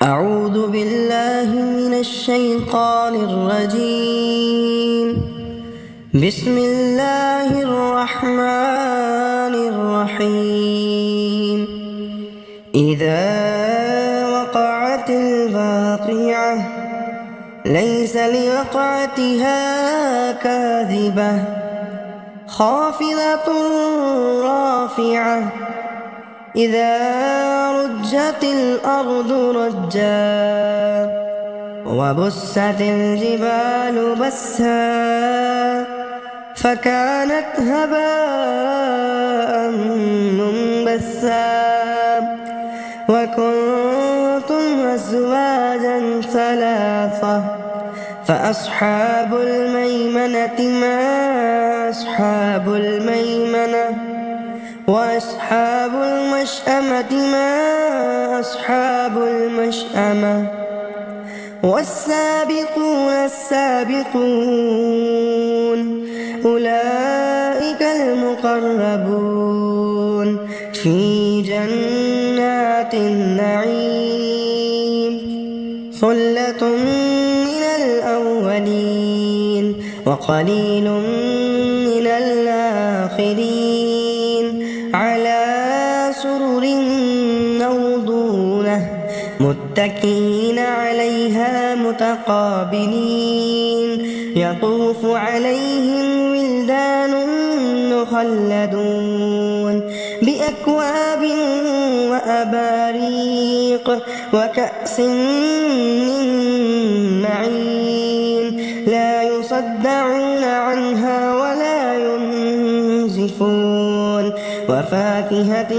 أعوذ بالله من الشيطان الرجيم. بسم الله الرحمن الرحيم. إذا وقعت الواقعة ليس لوقعتها كاذبة خافضة رافعة إذا رجت الأرض رجا وبست الجبال بسا فكانت هباء منبثا وكنتم أزواجا ثلاثة فأصحاب الميمنة ما أصحاب الميمنة وأصحاب المشأمة ما أصحاب المشأمة والسابقون السابقون أولئك المقربون في جنات النعيم ثلة من الأولين وقليل من الآخرين على سرر موضونة متكئين عليها متقابلين يطوف عليهم ولدان مخلدون بأكواب وأباريق وكأس من معين لا يصدعون عنها ولا ينزفون وفاكهة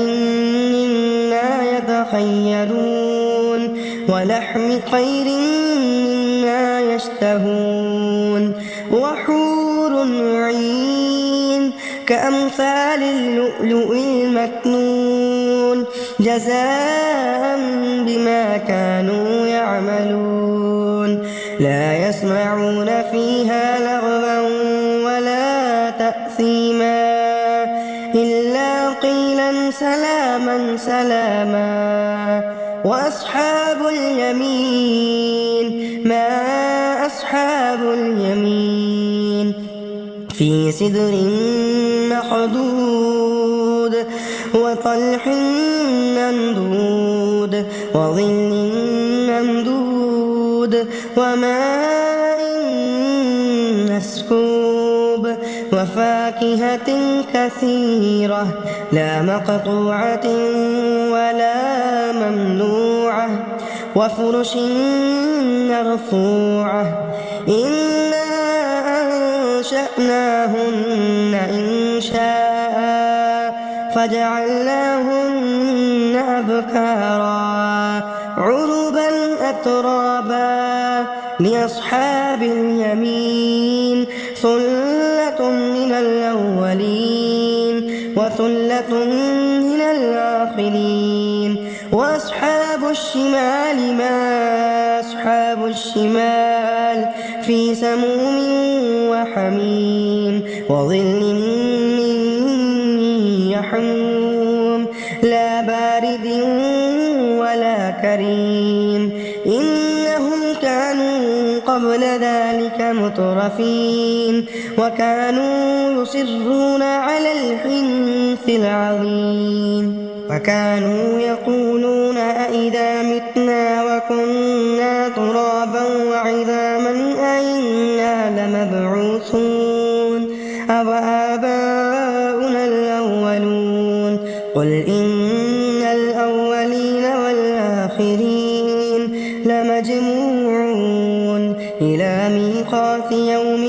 مما يتخيرون ولحم طير مما يشتهون وحور عين كأمثال اللؤلؤ المكنون جزاء بما كانوا يعملون لا يسمعون فيها لغوا ولا تأثيما إلا قيلا سلاما سلاما وأصحاب اليمين ما أصحاب اليمين في سدر مخضود وطلح ممدود وظل ممدود وماء مسكوب وفاكهة كثيرة لا مقطوعة ولا ممنوعة وفرش مرفوعة إنا أنشأناهن إنشاء فجعلناهن أبكارا عربا أترابا لأصحاب اليمين ثلة من الأولين وثلة من الآخرين وأصحاب الشمال ما أصحاب الشمال في سموم وحميم وظل من يحموم لا بارد ولا كريم إنهم كانوا قبل ذلك مترفين وكانوا يصرون على الحنث العظيم وكانوا يقولون أئذا متنا وكنا ترابا وعظاما أئنا لمبعوثون أوآباؤنا الأولون قل إن الأولين والآخرين لمجموعون إلى ميقات يوم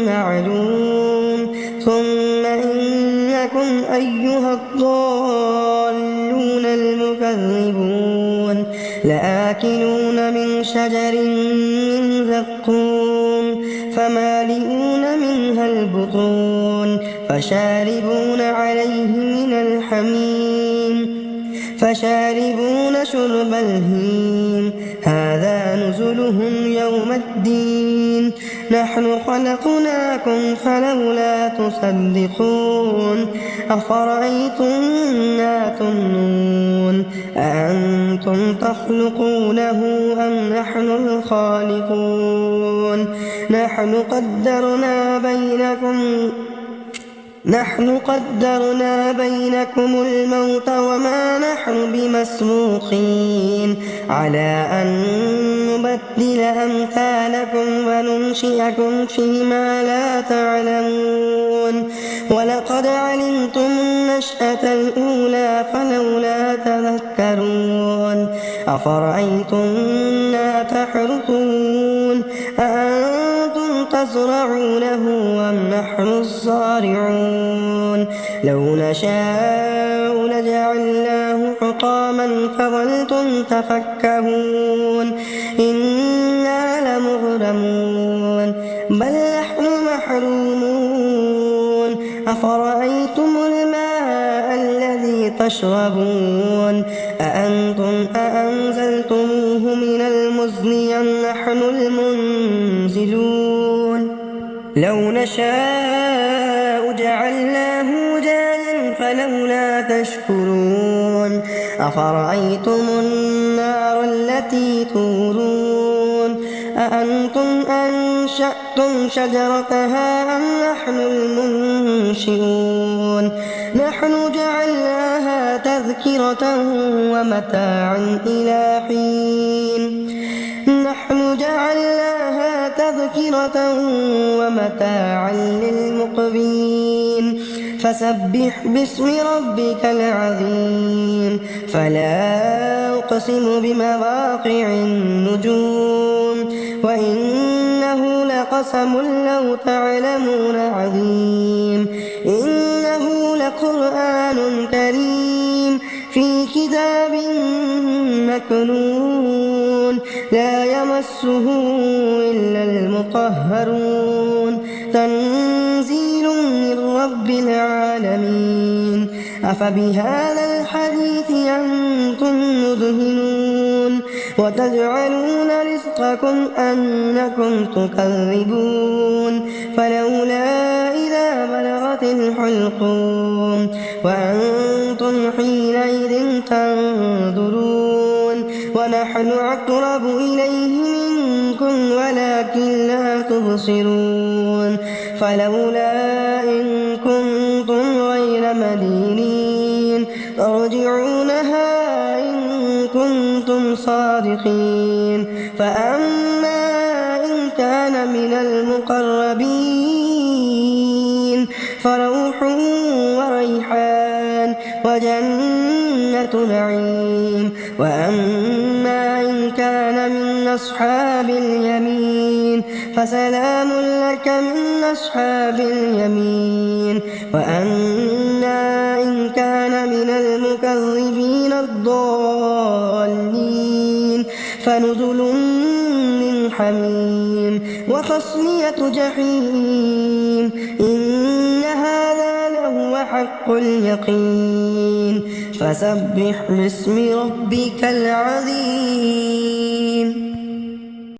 معلوم ثم إنكم أيها الضالون المكذبون لآكلون من شجر من زقوم فمالئون منها البطون فشاربون عليه من الحميم فشاربون شرب الهيم هذا نزلهم يوم الدين نحن خلقناكم فلولا تصدقون أفرأيتم ما تمنون أأنتم تخلقونه أم نحن الخالقون نحن قدرنا بينكم الموت وما نحن بمسبوقين على أن نبدل أمثالكم وننشئكم فيما لا تعلمون ولقد علمتم النشأة الأولى فلولا تذكرون أفرأيتم ما تحرثون أأنتم تزرعونه أم نحن الزارعون لو نشاء لجعلناه حطاما فظلتم تفكهون إنا لمغرمون بل نحن محرومون أفرأيتم الماء الذي تشربون أأنتم أأنزلتموه من المزن أم نحن المنزلون لو نشاء جعلناه جاجا فلولا تشكرون أفرأيتم النار التي تورون أأنتم أنشأتم شجرتها أم نحن المنشئون نحن جعلناها تذكرة ومتاعا إلى حين ومتاعا للمقوين فسبح باسم ربك العظيم فلا أقسم بمواقع النجوم وإنه لقسم لو تعلمون عظيم إنه لقرآن كريم في كتاب مكنون لا يمسه إلا المطهرون تنزيل من رب العالمين أفبهذا الحديث أنتم مدهنون وتجعلون رزقكم أنكم تكذبون فلولا إذا بلغت الحلقوم وأنتم حينئذ تنظرون ونحن أقرب إليه منكم ولكن لا تبصرون فلولا إن كنتم غير مدينين ترجعونها إن كنتم صادقين فأما إن كان من المقربين فروح وريحان وجنة نعيم وأما إن كان من أصحاب اليمين فسلام لك من أصحاب اليمين وأما إن كان من المكذبين الضالين فنزل من حميم وتصلية جحيم إن هذا لهو حق اليقين فسبح باسم ربك العظيم